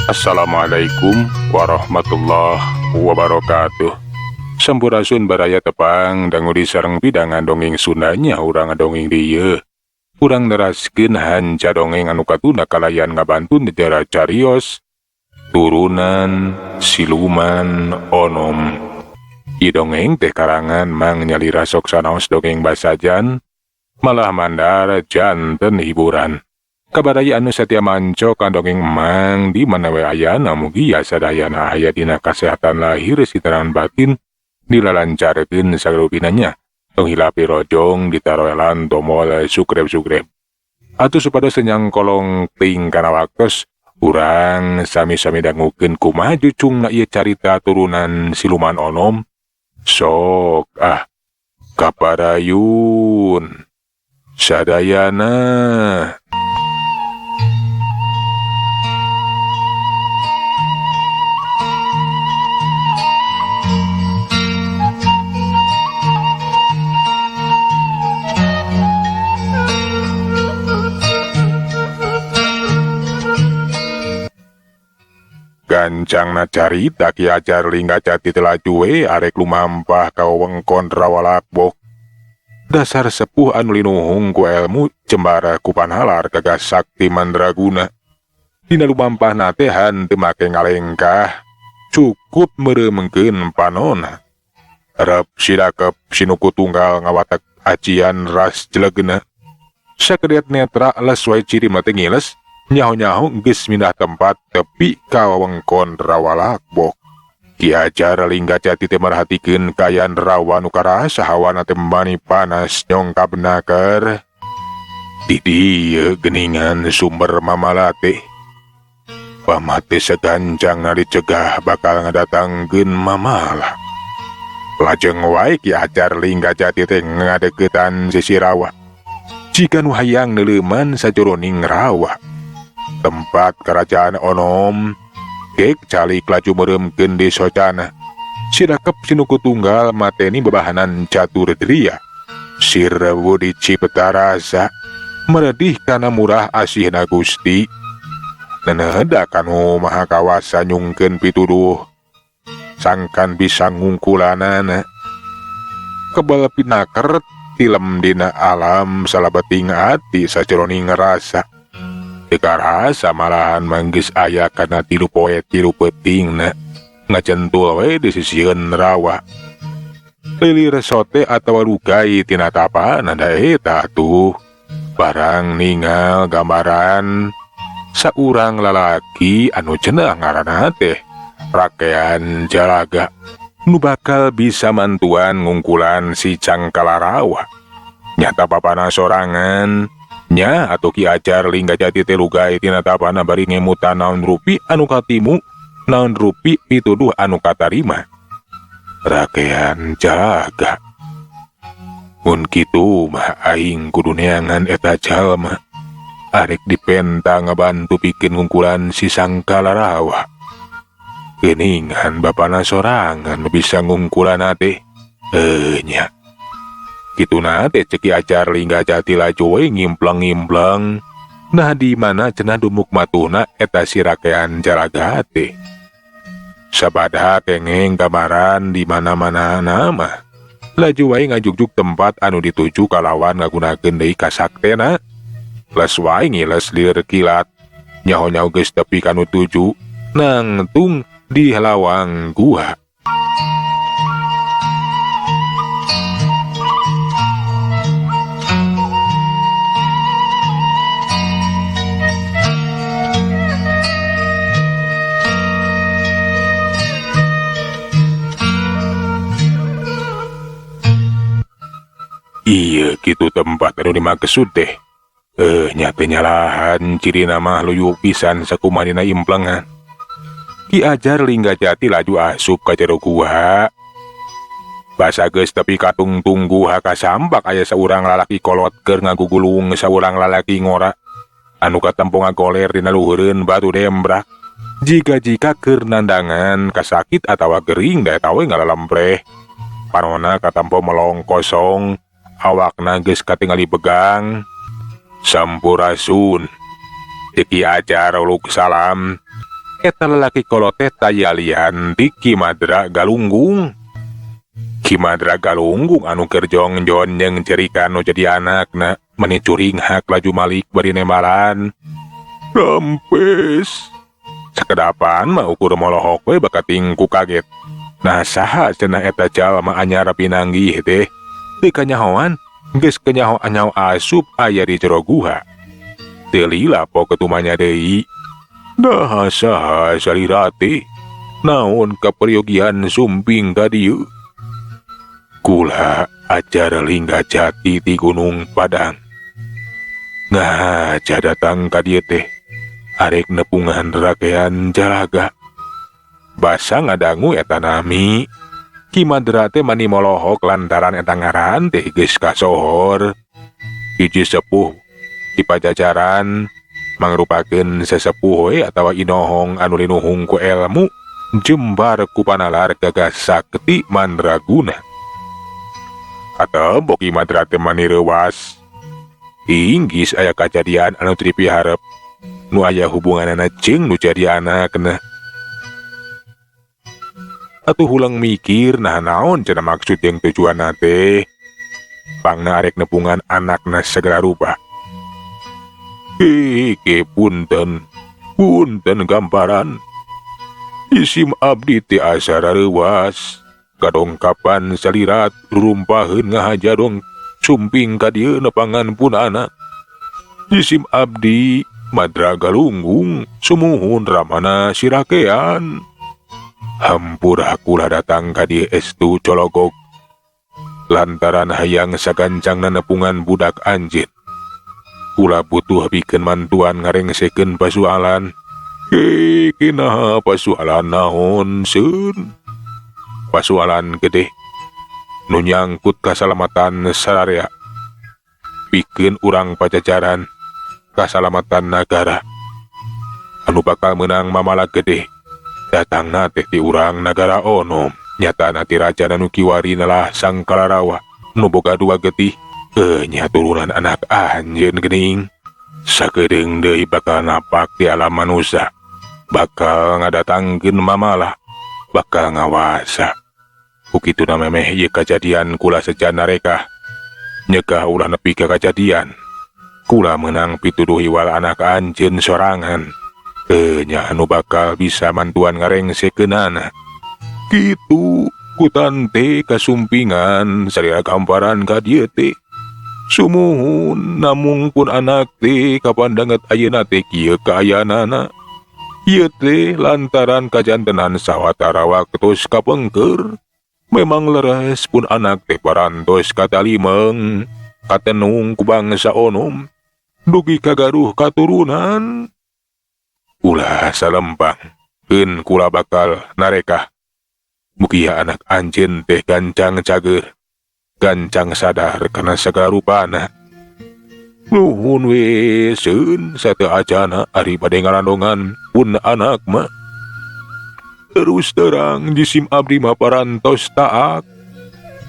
Assalamualaikum warahmatullahi wabarakatuh. Sampurasun baraya tepang danguri sareng pidangan dongeng Sundanya urang dongeng dieu. Urang neraskeun hanca dongeng anu katuna kalayan ngabantu negara carios turunan siluman onom. Ieu dongeng teh karangan Mang Nyalira sok sanaos dongeng basajan malah mandar janten hiburan. Kabaraya anu satia manco kandongeng Mang di mana we ayana mugi sadayana aya dina kasehatan lahir sitaran batin dilalancarkeun sagrupinanya tong hilapi rojong ditaroelan tomol sukrep-sukrep atuh supados senyang kolong ting kana waktos urang sami-sami dangukeun kumaha jucungna ieu carita turunan siluman onom. Sok kaparayun sadayana. Gancangna carita Ki Ajar Lingga Jati telajuwe arek lumampah ka wewengkon Rawalakbok. Dasar sepuh anu linuhung ku elmu cembara ku panhalar gagas sakti mandraguna. Dina lumampah nate hanteu make ngalengkah, cukup meureumeungkeun panonna. Rep sidakep sinuku tunggal ngawatek acian ras jelegna. Sakedet netra les wae ciri mah teu ngiles. Nyaho-nyaho geus mindah tempat tepi ka wewengkon Rawalakbok. Ki Ajar Lingga Jati teh merhatikeun kaayaan rawa nu karasa hawana teh mani panas nyongkap naker. Di dieu geuningan sumber mamalate. Pamate segancangna dicegah bakal ngadatangkeun mamala. Lajeng wae Ki Ajar Lingga Jati teh ngadeuketan sisi rawa. Jika nu hayang neuleuman sajroning rawa. Tempat kerajaan onom kek calik laju meremkeun di socana. Sidakep sinuku tunggal mateni bebahanan catur dria. Sirrewu di Cipetarasa meredih kana murah asihna Gusti. Nenehda kanu maha kawasa nyungkeun pituduh sangkan bisa ngungkulanana. Kebal pinaker tilem dina alam salabeting ati sajroning rasa. Dekarasa malahan manggis aya kana tilu poe tilu peutingna ngacentul we di sisieun rawa. Lilir sote atawa rugai tina tapana da eta tuh barang ningal gambaran saurang lalaki anu cenah ngaranna teh Rakean Jalaga nu bakal bisa mantuan ngungkulan si Cangkala Rawa. Nyata papana sorangan nya atau Ki Ajar Lingga Jati teh lugai tina tapana bari ngemutan naon rupi anu katimu naon rupi pituduh anu katarima. Rakean Jalaga mun kitu mah aing kudu neangan eta jalma arek dipenta ngabantu pikeun ngungkulan si Sangkala Rawa. Geuningan bapana sorangan bisa ngungkulan teh nya. Kituna teh Ki Ajar Lingga Jati laju we ngimplang-ngimplang. Nah di mana cenah dumuk matuna eta si Rakean Jalaga teh. Sabada kengeng gambaran di mana-mana nama. Laju wae ngajugjuk tempat anu dituju kalawan ngagunakeun deui kasaktena. Les wae ngiles lir kilat. Nyaho-nyaho geus tepi kanu tuju nangtung di lawang gua. Iya gitu tempat anu dimaksud teh. Nyatanya lahan ciri nama luyuk pisan sakumanina implengan. Ki Ajar Lingga Jati laju asup ka jero gua. Basa geus tepi katung tunggu haka sambak aya saurang lalaki kolot keur ngagugulung saurang lalaki ngora. Anu katempo ngagoler dina luhureun batu dembrak. Jika keur nandangan kasakit atawa gering da eta we ngalalempreh. Panonna katempo melong kosong. Awakna geus katingali begang. Sampurasun. Ki Ajar uluk salam. Eta lalaki kolote tayalian di Kimadra Galunggung. Kimadra Galunggung anu kerjong jon yang cerikan nu jadi anakna menicuring hak laju malik bari nembaran. Rampes. Sakedapan mah ukur molohok we bakating ku kaget. Nah saha cenah eta jalma anyar pinanggih teh. Teu kanyahoan, geus kanyaho anyao asup aya di jero guha. Teu lila po ketumanya deui. Nah saha salira teh. Naon kaperyogian sumping ka dieu? Kula ajar lingga jati di Gunung Padang. Ngaja datang ka dieu teh. Arek nepungan rakean jalaga. Basa ngadangu eta nami. Kimadra teh mani molohok lantaran eta ngaran teh geus kasohor. Hiji sepuh di Pajajaran mangrupakeun sesepuh we atawa inohong anu linuhung ku ilmu jembar ku panalar gagas sakti mandraguna. Atau boki Kimadra teh mani reuwas. Inggis aya kajadian anu teu dipiharep. Nu aya hubunganana jeung nu jadi anakna. Atuh hulang mikir nah naon cenah maksud jeung tujuanna teh. Pangna arek nepungan anakna segera rubah. Heke punten gambaran. Isim abdi teh asa reuwas. Kadongkapan salirat rumpaheun ngahaja dong sumping ka dieu nepangan punana. Isim abdi Madra Galunggung sumuhun ramana sirakean. Hampura kula datang ka dieu estu cologog. Lantaran hayang sagancangna nepungan budak anjeun. Kula butuh bikeun mantuan ngarengsekeun pasualan. Kinaha pasualan naon seun? Pasualan gede nu nyangkut kasalamatan sararea. Pikeun urang Pajajaran kasalamatan negara. Anu bakal menang mamala gede datangna teh ti urang nagara Onom. Nyatana ti raja nu kiwarina lah Sang Kalarawa nu boga dua getih. Nya turunan anak anjeun geuning. Sakedeung deui bakal napak ti alam manusia. Bakal ngadatangkeun mamala, bakal ngawasa. Ukituna memeh ieu kajadian kula sejana reka. Nyegah ulah nepi ka kajadian. Kula menang pituduh iwal anak anjeun sorangan. Nya anu bakal bisa mantuan ngarengsekeunana. Kitu kutante kasumpingan sareng gambaran ka dieu teh. Sumuhun namung pun anak teh kapandanget ayeuna teh kieu kaayanana. Ieu teh lantaran kajantenan sawatara waktos kapengker. Memang leres pun anak teh parantos katalimeng katenung ku bangsa Onom. Dugi kagaruh katurunan. Ulah salempang, keun kula bakal nareka. Mugia anak anjeun teh gancang cager, gancang sadar kana sagala rupana. Nuhun we seun sateu ajana ari bade ngarandongan pun anak mah. Terus terang jisim abdi mah parantos taat.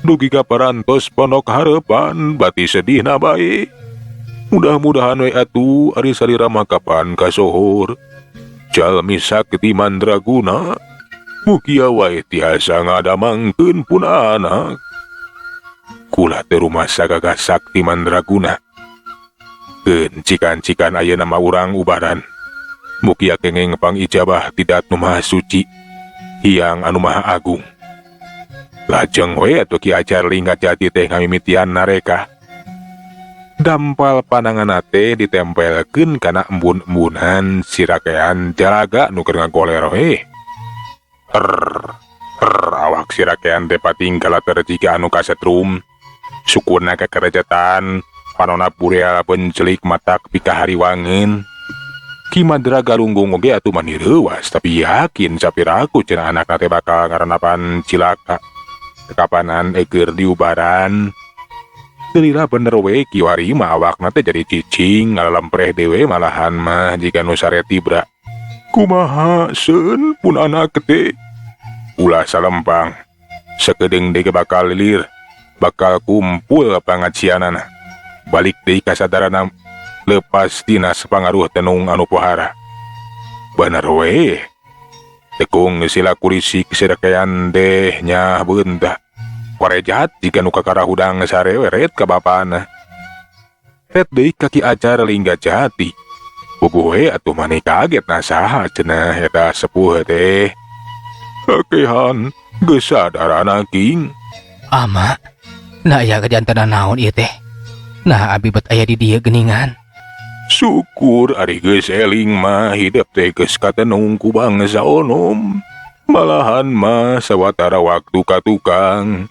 Dugi ka parantos pondok harapan bati sedihna bae. Mudah-mudahan we atuh ari salira makapan kasohor. Jalmi sakti mandraguna. Mugia wae tiasa ngadamangkeun pun anak. Kula teh rumasa gagas sakti mandraguna. Keun cikan-cikan aya nama urang ubaran. Mugia kengeng pangijabah tidak nu maha suci. Hyang anu maha agung. Lajeng we atuh Ki Ajar Lingga Jati teh ngamimitian nareka. Dampal pananganna teh ditempelkeun kana embun-embunan sirakean jalaga nu keur ngagolero awak sirakean teh patinggal terjika anu kasetrum. Sukuna kekerejatan panona bureal pencelik matak pikahariwangeun. Kimadra Galunggung oge atuh mani reuwas tapi yakin sapiraku cenah anakna teh bakal ngarenapan cilaka. Kapanan eger diubaran. Gelila bener we kiwari mah awakna teh jadi cicing ngalempreh dewe malahan mah jika nu sare tibra. Kumaha seun pun anak teh? Ulah salempang. Sakedeung deui bakal lilir, bakal kumpul pangacianana. Balik deui kasadaranna lepas tina sapangaruh tenung anu pohara. Bener we, tekung sila kurisik sedekayan deh nya beunta. Warejat jika nu kakara hudang sareweret ka bapana. Ret deui kaki ajar lingga jati. Puguh atuh maneh kaget na saha cenah eta sepuh teh. Kakehan geus sadar anaking. Ama, nah aya kejantana naon ieu teh? Nah abi bet aya di dieu geuningan. Syukur ari geus eling mah hidup teh geus katenung ku bangsa onom. Malahan mah sawatara waktu ka tukang.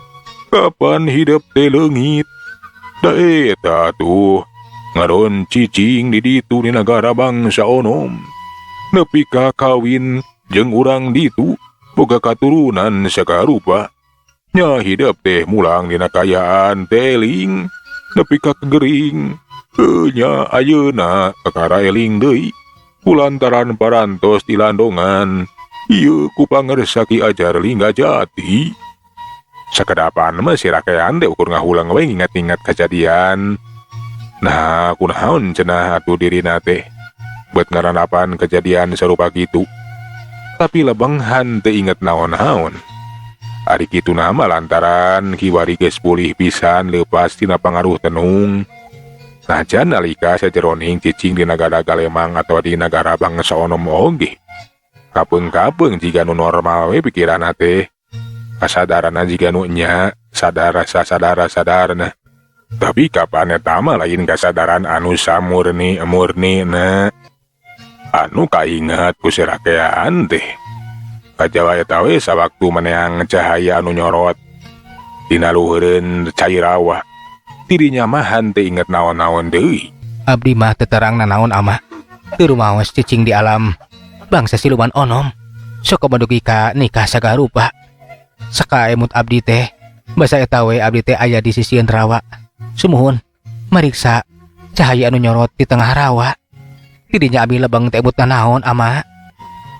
Kapan hidup teh leungit? Da eta tuh ngaron cicing di ditu di negara bangsa onom. Nepi ka kawin jeung urang ditu boga katurunan sakarupa. Nya hidup teh mulang dina kayaan teling nepi ka kegering. Nya ayeuna kakara eling deui kulantaran parantos di landongan ieu ku pangaresaki ajar lingga jati. Sakadapan mah si rakean teh ukur ngahulang we ingat-ingat kejadian. Nah kunaon cenah atuh dirina teh bet ngaranapan kejadian sarupa kitu. Tapi lebenghan teu inget naon-naon. Ari kitu nama lantaran kiwari geus pulih pisan leupas tina pangaruh tenung. Najan nalika sajeroning cicing di nagara Galemang atau di nagara bangsa onom oge. Kapeung-kapeung jika nu normal we pikiranna teh. Kasadarana jika nu nya sadar-sadarana. Tapi kapan eta mah lain kasadaran anu samurni na. Anu kainget ku si rakean teh. Kajawa eta we sawaktu meneang cahaya anu nyorot dina luhureun cairawa. Dirinya mah henteu inget naon-naon deui. Abdi mah teu terang nanaon ama. Teu rumaos cicing di alam bangsa siluman onom. Sok kabadugi ka nikah sagarupa. Sakaemut abdi teh basa eta we abdi teh aya di sisieun rawa. Sumuhun mariksa cahaya anu nyorot di tengah rawa. Didinya abdi lebeng teh emut nanaon ama.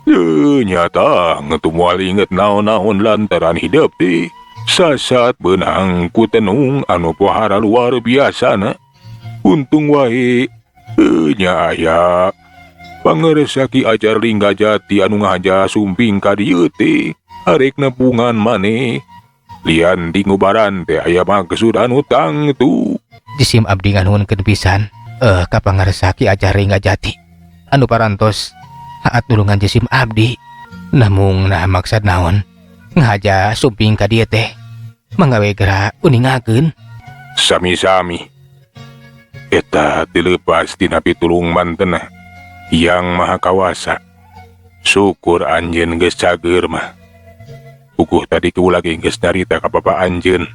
Nyata ngetu moal inget naon-naon lantaran hidup teh sasat benang ku tenung anu pohara luar biasa na. Untung wae nya aya pangaresaki ajar lingga jati anu ngaja sumping ka dieu teh arek nepungan maneh. Lian di ngubaran teh aya maksud anu tangtu. Jisim abdi nganuhunkeun pisan ka pangaresaki ajar lingga jati anu parantos saat nulungan jisim abdi. Namung nah maksud naon ngaja sumping ka dieu teh manggawe geura uningakeun. Sami-sami. Eta dilepas tina pitulung mantenna yang maha kawasa. Syukur anjeun geus cager mah. Puguh tadi ku lagi geus narita ka bapa anjeun.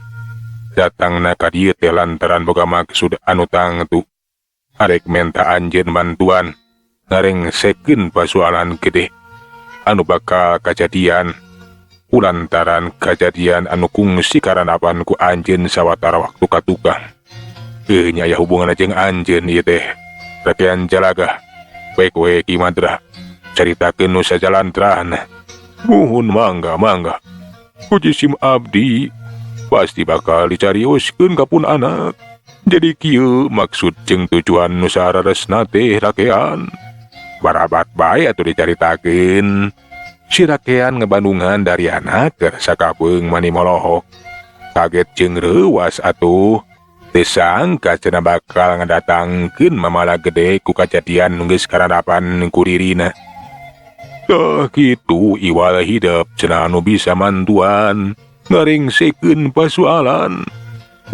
Datangna ka dieu teh lantaran boga maksud anu tangtu. Arek menta anjeun bantuan ngarengsekeun persoalan gede anu bakal kajadian kulantaran kejadian anu kungsi karanapan ku anjeun sawatara waktu ka tukang. Nya aya hubungan jeung anjeun ieu teh rakean jalaga. Baik we Ki Madra caritakeun nu sajalantrahna. Muhun mangga. Ku jisim abdi pasti bakal dicarioskeun ka pun anak. Jadi kieu maksud jeung tujuan nu sararesna teh rakean. Barabat bae atuh dicaritakeun. Si rakean ngebandungan dari anak keur sakapeung mani molohok. Kaget jeung reuwas atuh. Teu sangka cenah bakal ngadatangkeun mamala gede ku kajadian nu geus karanapan ku dirina. Tah kitu iwal hidup cenah anu bisa mantuan ngaringsekeun persoalan.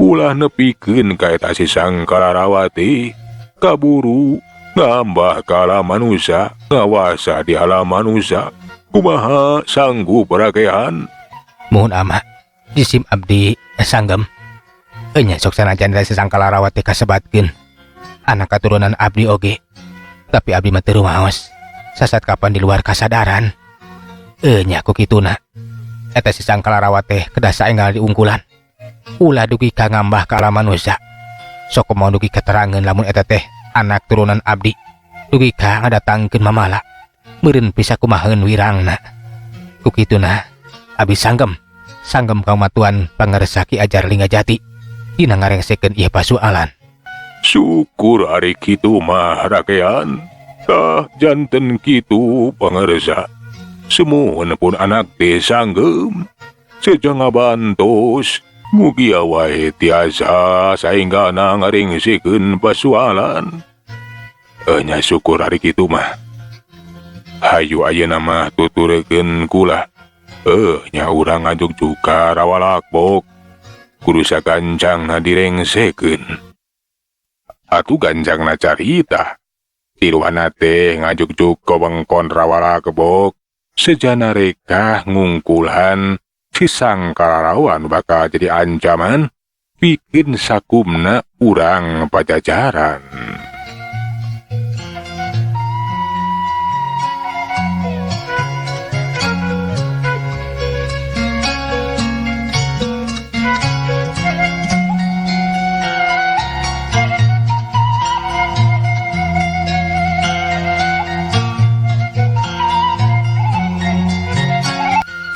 Ulah nepikeun ka eta si Sangkalarawat teh kaburu ngambah ka alam manusia, ngawasa di alam manusia. Kumaha sanggup rakean? Mohon ama, jisim abdi sanggem. Nya sok sanajan dari Sangkalarawat teh kasebatkeun anak katurunan abdi oge. Tapi abdi mah teu rumaos sasat kapan di luar kasadaran. Nya ku kituna eta si Sangkalarawat teh kedah saenggal diungkulan. Ulah dugi ka ngambah ka alam manusia. Sok mau dugi keterangan lamun eta teh anak turunan abdi. Dugi ka ngadatangkeun mamala. Meureun bisa kumaheun wirangna. Ku kituna abdi sanggem kaum matuan pangaresaki ajar lingga jati dina ngarengsekeun ieu persoalan. Syukur ari kitu mah rakean. Tah janten kitu pangaresa. Semuanya pun anak teh sanggem. Sejak ngabantos, mugi wae tiasa saengga ngarengsikeun pasualan. Nya syukur hari kitu mah. Hayu ayeuna mah tuturkeun kula. Nya urang ngajuk juga rawalakbok. Kudu sagancangna direngsekeun. Atuh gancangna carita. Tiluana teh ngajuk wewengkon rawalakbok. Sejana reka ngungkulan si Sangkalarawa bakal jadi ancaman bikin sakumna urang pajajaran.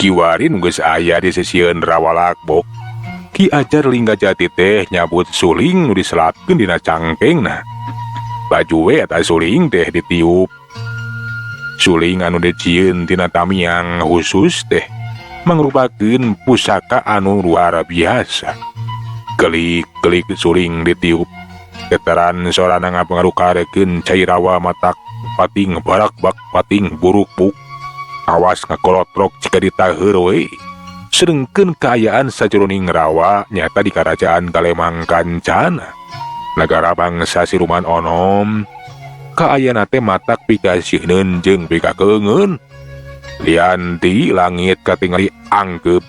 Kiwarin geus aya di sisieun rawalakbok. Ki Ajar Linggajati teh nyabut suling nu diselatkeun dina cangkengna. Baju we eta suling teh ditiup. Suling anu dicieun tina tamiang khusus teh mangrupakeun pusaka anu luar biasa. Kelik-kelik suling ditiup. Getaran sorana ngapengarukarekeun cai rawa matak pating barak-bak pating buruk-buk. Awas ngakolotrok jika ditaheur we. Sedengkeun kaayaan sajroning rawa nyata di Karajaan Kalemang Kancana. Negara bangsa Siluman Onom. Kaayana teh matak pikasieun jeung pikakeungeun. Lian di langit katingali angkep.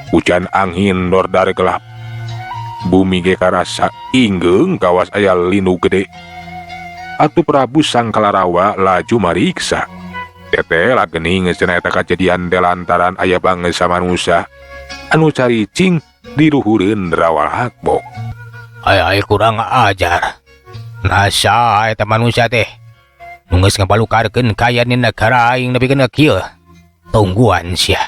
Hujan angin nordar gelap. Bumi ge karasa inggeung kawas aya linu gede. Atuh Prabu Sangkalarawa laju mariksa. Teteh gening cenah eta kejadian teh lantaran aya bangsa manusia anu caricing di luhureun rawalakbok. Ai kurang ajar. Nasa eta manusia teh nu geus ngabalukarkeun kayaan di negara aing nepikeun kieu. Tungguan sia.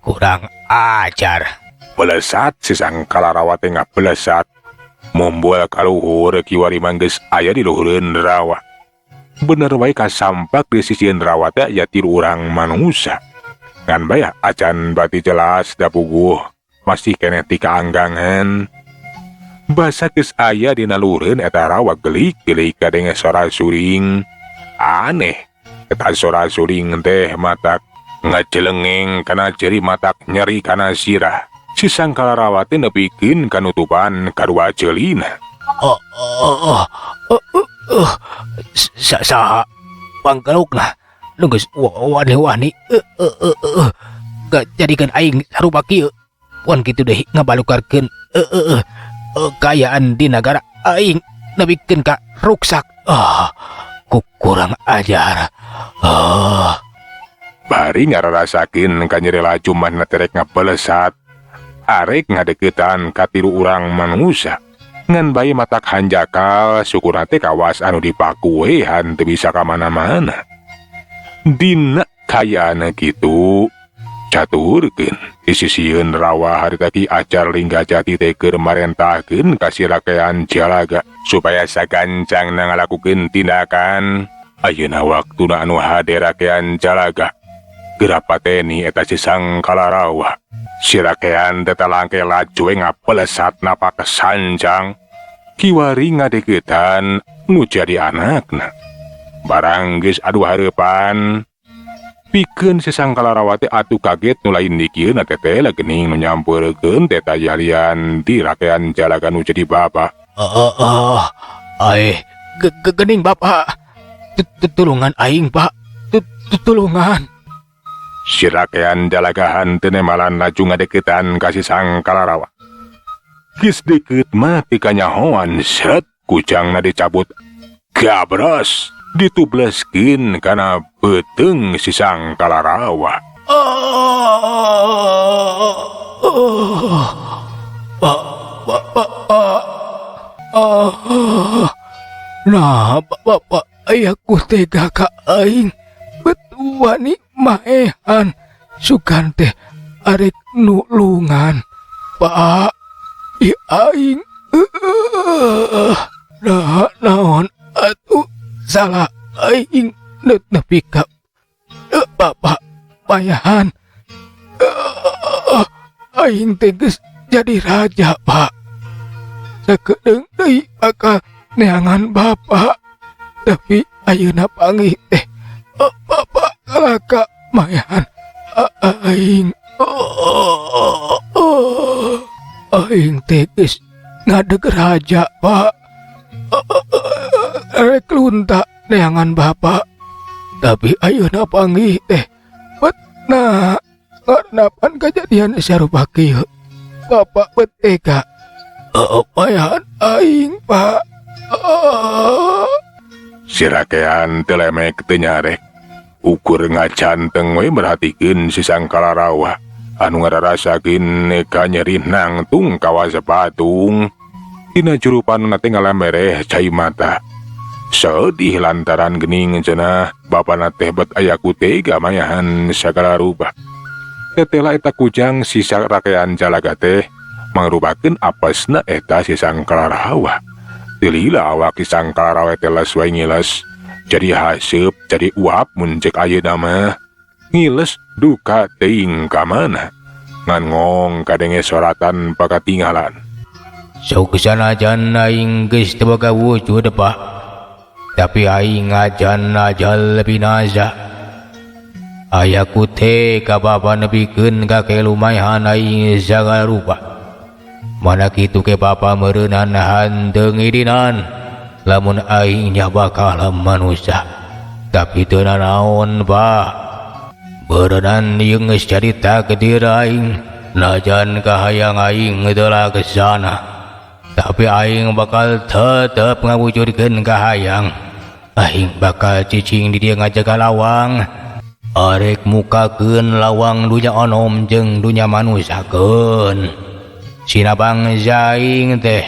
Kurang ajar. Belesat si Sangkalarawa teh ngabelesat. Mombol kaluhur kiwari manggeus aya di luhureun rawa. Bener wae kasampak di sisieun rawa teh aya tilu urang manusia. Ngan bae acan bati jelas da puguh masih keneh ti kaanggangan. Basa geus aya dina luhureun eta rawa gelik-gelik kadenge sora suring. Aneh, eta sora suring teh matak ngajelengeng kana ceri matak nyeri kana sirah. Si Sangkalarawa teh nepikeun kanutupan kadua ceulina. Saha panggalukna nu geus wani-wani jadikeun aing sarupa kieu. Wan kitu deui ngabalukarkeun kayaan di negara aing nepikeun ka ruksak. Kurang ajar. Bari ngararasakeun ka nyeri laju manehna terek ngabelesat. Arek ngadeukeutan ka tilu urang manusia. Ngan bayi matak hanjakal syukur teh kawas anu dipaku we hanteu bisa ka mana-mana. Dina kayaana kitu caturkeun di sisieun rawa harita Ki Ajar Linggajati teh keur marentahkeun ka si rakean Jalaga supaya sagancangna ngalakukeun tindakan. Ayeuna waktuna anu hade rakean Jalaga geura pateni eta si Sangkalarawa. Si rakean tetalangke laju ngapelesat napa kesanjang. Kiwari ngadekeutan nu jadi anakna. Barang geus adu hareupan. Pikeun si Sangkalarawa teh atuh kaget nu lain dikieun teteh gening nu nyampeurkeun teh tayalian di rakean Jalaga nu jadi bapa. Gening Bapak. Tulungan aing, Pak. Tulungan. Si rakean Jalagahan teu nemalan laju ngadekeutan ka si Sangkalarawa. Geus deukeut mah ti kanyahoan set kucangna dicabut. Gabros ditubleskeun kana beuteung si Sangkalarawa. Nah, Bapak aya ku tega ka aing. Betuani maehan sugan teh arek nulungan. Pak, aing naon atuh salah aing nepi ka Bapak Mayahan, aing teges jadi raja, Pak. Sakedeung deui bakal neangan Bapak, tapi ayeuna panggih teh Bapak kalaka Mayahan. Aing aing teges ngadeg raja, Pak. Rek lunta neangan Bapak, tapi ayeuna panggih teh betna karnapan kejadian sarupa kieu. Bapak betega Mayahan aing, Pak. Sirakean telemek teu nyarek. Ukur ngacanteng we merhatikeun si Sangkalarawa anu ngararasakeun neka nyeri nangtung kawas patung. Dina jurupanna teh ngalamereh cai mata. Sedih lantaran geuning cenah bapana teh bet aya ku tega Mayahan sagala rupa. Tetela eta kujang si sarakean jalaga teh mangrubakeun apesna eta si Sangkalarawa. Tilila awak si Sangkalarawa teh les wae ngiles, jadi haseup jadi uap mun ceuk ayeuna mah. Ngiles duka teuing ka mana. Ngan ngong kadenge soratan pakatinggalan. Sok sanajan aing geus teu boga wujud, Pak. Tapi aing ngajan ajal binaza. Aya ku teh ka Bapa nepikeun ka kelumayan aing sagala rupa. Mana kitu ke Bapa meureunan hanteung idinan, lamun aing nya bakal manusia. Tapi teu naon, Pak. Beureunan ieu geus jadi takdir aing, najan kahayang aing teu laksana. Tapi aing bakal tetep ngawujudkeun kahayang. Aing bakal cicing di dieu ngajaga lawang. Arek mukakeun lawang dunya onom jeung dunya manusakeun. Sinabang aing teh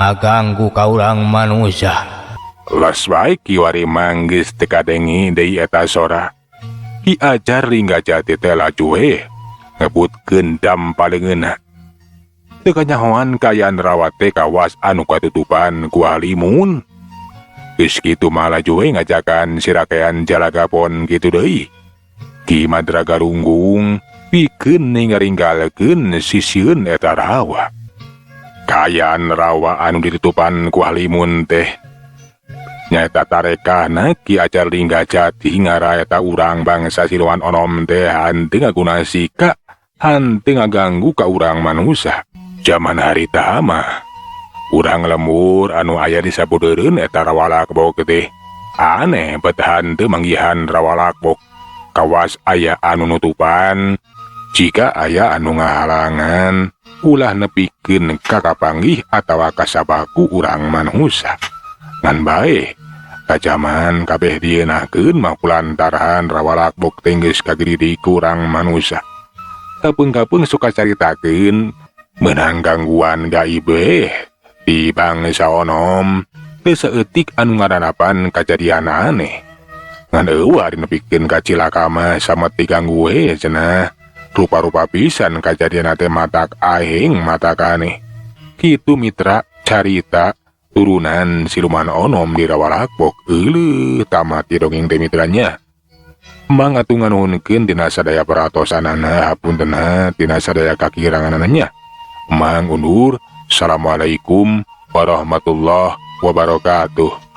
ngaganggu ka urang manusia. Las bae kiwari manggis teu kadengi deui eta sora. Ki Ajar Lingga Jati teh laju we ngebutkeun dam palengeunna. Teu kanyahoan kayaan rawat teh kawas anu katutupan ku halimun. Geus kitu mah laju we ngajakan sirakean jalagapon kitu deui. Ki Madraga Runggung pikeun ningaringgalkeun sisieun eta rawa. Kayaan rawa anu ditutupan ku halimun teh nyaeta tarekana Ki Ajar Lingga Jati ngara eta urang bangsa Siluan onom teh hanteu ngaguna sika, hanteu ngaganggu ka urang manusia. Zaman harita mah urang lembur anu aya di sabudeureun eta rawalakbok teh aneh bet hanteu manggihan rawalakbok. Kawas aya anu nutupan, jika aya anu ngahalangan ulah nepikeun ka kapanggih atawa kasabaku urang manusia. Ngan bae kajaman kabeh dienakeun mah kulantaran rawalakbok teh geus kagiridi ku urang manusia. Kapeung-kapeung suka caritakeun meunang gangguan gaib di bangsa onom teu saeutik anu ngaranapan kajadian aneh. Ngan eueuh ari nepikeun ka cilaka mah sameti ganggu we cenah. Rupa-rupa pisan kajadian teh matak ahing matak aneh. Kitu mitra carita turunan siluman onom di rawalakbok. Euleuh tamat di dongeng teh mitranya. Mang atuh nganuhunkeun dina sadaya paratosanana hapuntenna dina sadaya kakiranganana. Mang undur. Assalamualaikum warahmatullahi wabarakatuh.